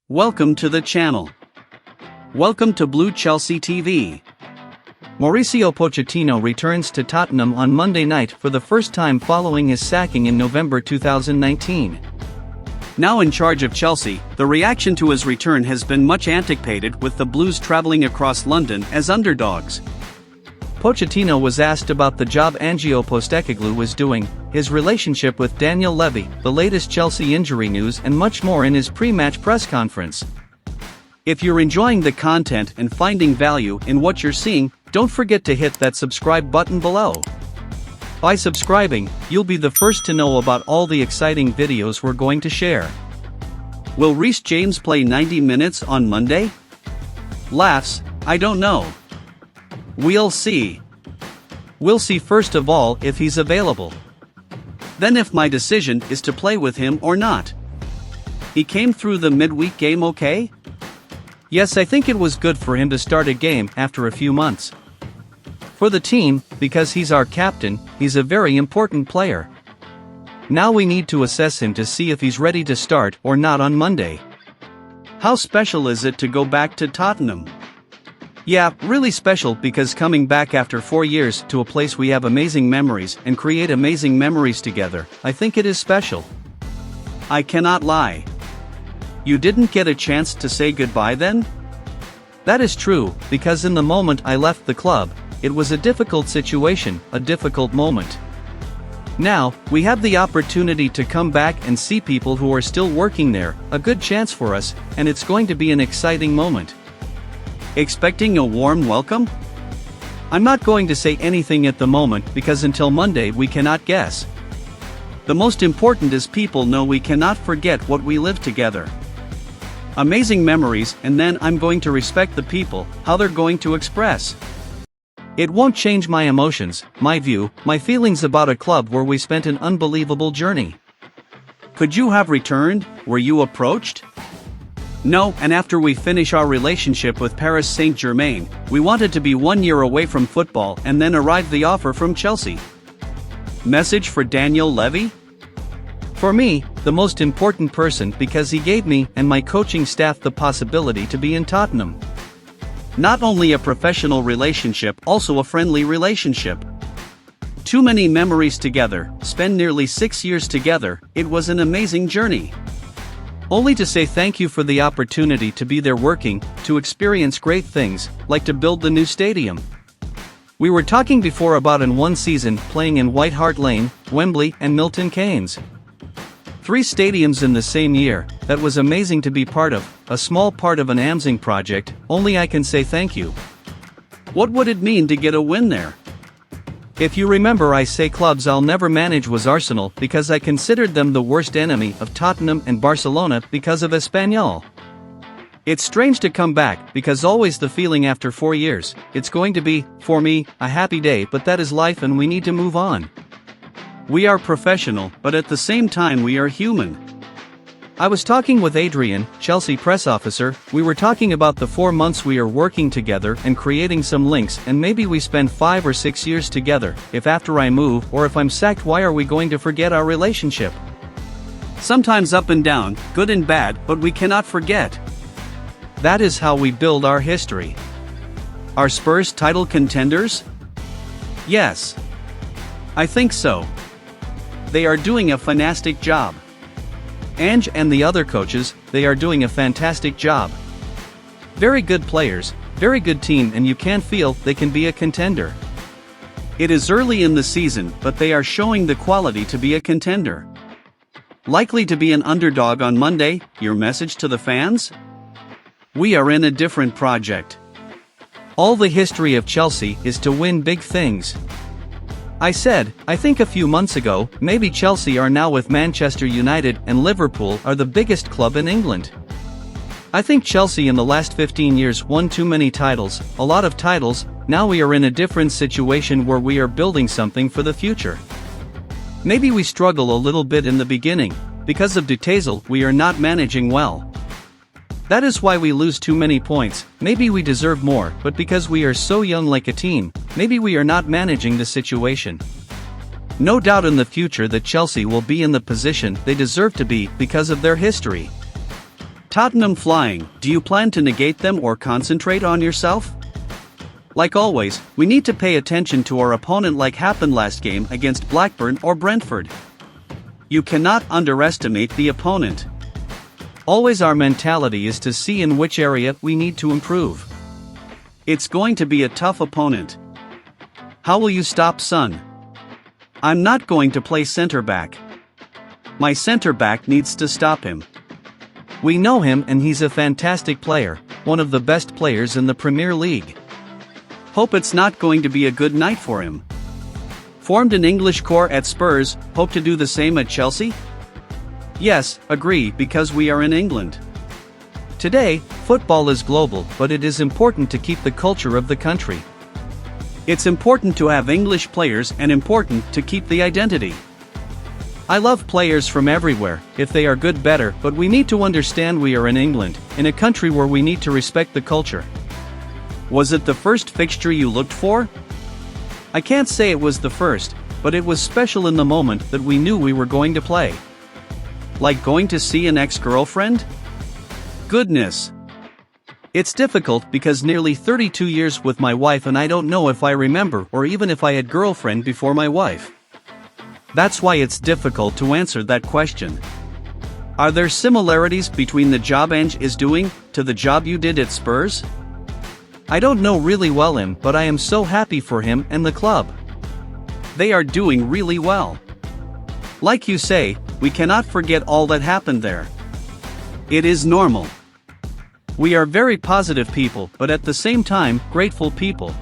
Welcome to the channel. Welcome to Blue Chelsea TV. Mauricio Pochettino returns to Tottenham on Monday night for the first time following his sacking in November 2019. Now in charge of Chelsea, the reaction to his return has been much anticipated, with the Blues travelling across London as underdogs. Pochettino was asked about the job Ange Postecoglou was doing, his relationship with Daniel Levy, the latest Chelsea injury news and much more in his pre-match press conference. If you're enjoying the content and finding value in what you're seeing, don't forget to hit that subscribe button below. By subscribing, you'll be the first to know about all the exciting videos we're going to share. Will Reece James play 90 minutes on Monday? Laughs, I don't know. We'll see. We'll see first of all if he's available. Then if my decision is to play with him or not. He came through the midweek game okay? Yes, I think it was good for him to start a game after a few months. For the team, because he's our captain, he's a very important player. Now we need to assess him to see if he's ready to start or not on Monday. How special is it to go back to Tottenham? Yeah, really special, because coming back after 4 years to a place we have amazing memories and create amazing memories together, I think it is special. I cannot lie. You didn't get a chance to say goodbye then? That is true, because in the moment I left the club, it was a difficult situation, a difficult moment. Now, we have the opportunity to come back and see people who are still working there, a good chance for us, and it's going to be an exciting moment. Expecting a warm welcome? I'm not going to say anything at the moment because until Monday we cannot guess. The most important is people know we cannot forget what we lived together. Amazing memories, and then I'm going to respect the people, how they're going to express. It won't change my emotions, my view, my feelings about a club where we spent an unbelievable journey. Could you have returned? Were you approached? No, and after we finish our relationship with Paris Saint-Germain, we wanted to be 1 year away from football, and then arrived the offer from Chelsea. Message for Daniel Levy? For me, the most important person, because he gave me and my coaching staff the possibility to be in Tottenham. Not only a professional relationship, also a friendly relationship. Too many memories together, spend nearly 6 years together, it was an amazing journey. Only to say thank you for the opportunity to be there working, to experience great things, like to build the new stadium. We were talking before about in one season playing in White Hart Lane, Wembley and Milton Keynes. 3 stadiums in the same year, that was amazing to be part of, a small part of an amazing project, only I can say thank you. What would it mean to get a win there? If you remember, I say clubs I'll never manage was Arsenal because I considered them the worst enemy of Tottenham and Barcelona because of Espanyol. It's strange to come back because always the feeling after 4 years, it's going to be, for me, a happy day, but that is life and we need to move on. We are professional, but at the same time we are human. I was talking with Adrian, Chelsea press officer, we were talking about the 4 months we are working together and creating some links, and maybe we spend 5 or 6 years together. If after I move or if I'm sacked, why are we going to forget our relationship? Sometimes up and down, good and bad, but we cannot forget. That is how we build our history. Are Spurs title contenders? Yes. I think so. They are doing a fantastic job. Ange and the other coaches, they are doing a fantastic job. Very good players, very good team, and you can feel they can be a contender. It is early in the season, but they are showing the quality to be a contender. Likely to be an underdog on Monday, your message to the fans? We are in a different project. All the history of Chelsea is to win big things. I said, I think a few months ago, maybe Chelsea are now with Manchester United and Liverpool are the biggest club in England. I think Chelsea in the last 15 years won too many titles, a lot of titles. Now we are in a different situation where we are building something for the future. Maybe we struggle a little bit in the beginning, because of Detazel we are not managing well. That is why we lose too many points. Maybe we deserve more, but because we are so young like a team, maybe we are not managing the situation. No doubt in the future that Chelsea will be in the position they deserve to be because of their history. Tottenham flying, do you plan to negate them or concentrate on yourself? Like always, we need to pay attention to our opponent like happened last game against Blackburn or Brentford. You cannot underestimate the opponent. Always our mentality is to see in which area we need to improve. It's going to be a tough opponent. How will you stop Son? I'm not going to play center back. My center back needs to stop him. We know him and he's a fantastic player, one of the best players in the Premier League. Hope it's not going to be a good night for him. Formed an English core at Spurs, hope to do the same at Chelsea? Yes, agree, because we are in England. Today, football is global, but it is important to keep the culture of the country. It's important to have English players and important to keep the identity. I love players from everywhere, if they are good better, but we need to understand we are in England, in a country where we need to respect the culture. Was it the first fixture you looked for? I can't say it was the first, but it was special in the moment that we knew we were going to play. Like going to see an ex-girlfriend? Goodness. It's difficult because nearly 32 years with my wife and I don't know if I remember or even if I had girlfriend before my wife. That's why it's difficult to answer that question. Are there similarities between the job Ange is doing to the job you did at Spurs? I don't know really well him, but I am so happy for him and the club. They are doing really well. Like you say, we cannot forget all that happened there. It is normal. We are very positive people, but at the same time, grateful people.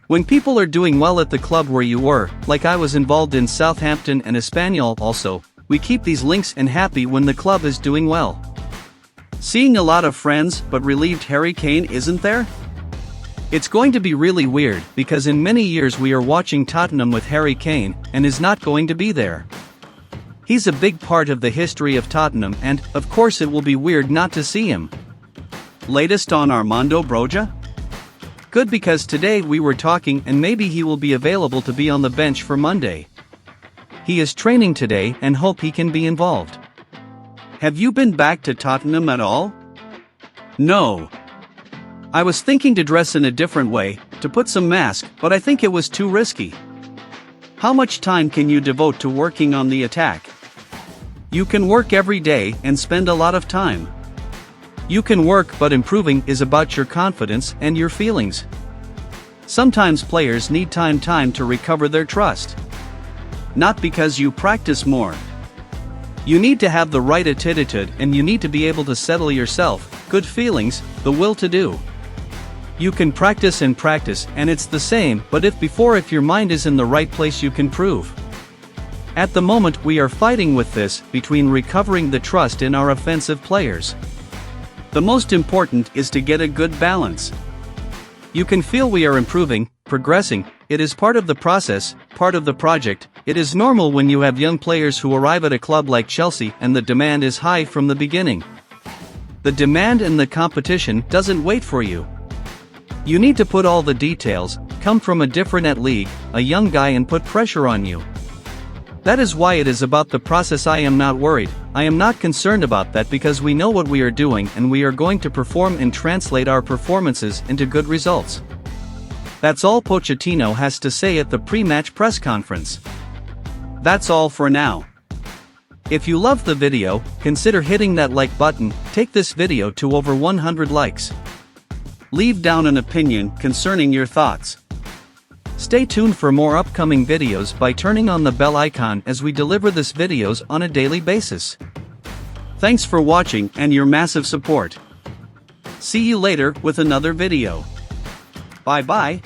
When people are doing well at the club where you were, like I was involved in Southampton and Espanyol also, we keep these links and happy when the club is doing well. Seeing a lot of friends but relieved Harry Kane isn't there? It's going to be really weird because in many years we are watching Tottenham with Harry Kane and is not going to be there. He's a big part of the history of Tottenham and, of course it will be weird not to see him. Latest on Armando Broja? Good, because today we were talking and maybe he will be available to be on the bench for Monday. He is training today and hope he can be involved. Have you been back to Tottenham at all? No. I was thinking to dress in a different way, to put some mask, but I think it was too risky. How much time can you devote to working on the attack? You can work every day and spend a lot of time. You can work, but improving is about your confidence and your feelings. Sometimes players need time to recover their trust. Not because you practice more. You need to have the right attitude and you need to be able to settle yourself, good feelings, the will to do. You can practice and it's the same, but if your mind is in the right place you can prove. At the moment we are fighting with this, between recovering the trust in our offensive players. The most important is to get a good balance. You can feel we are improving, progressing, it is part of the process, part of the project. It is normal when you have young players who arrive at a club like Chelsea and the demand is high from the beginning. The demand and the competition doesn't wait for you. You need to put all the details, come from a different league, a young guy, and put pressure on you. That is why it is about the process. I am not worried, I am not concerned about that because we know what we are doing and we are going to perform and translate our performances into good results. That's all Pochettino has to say at the pre-match press conference. That's all for now. If you loved the video, consider hitting that like button, take this video to over 100 likes. Leave down an opinion concerning your thoughts. Stay tuned for more upcoming videos by turning on the bell icon as we deliver these videos on a daily basis. Thanks for watching and your massive support. See you later with another video. Bye bye.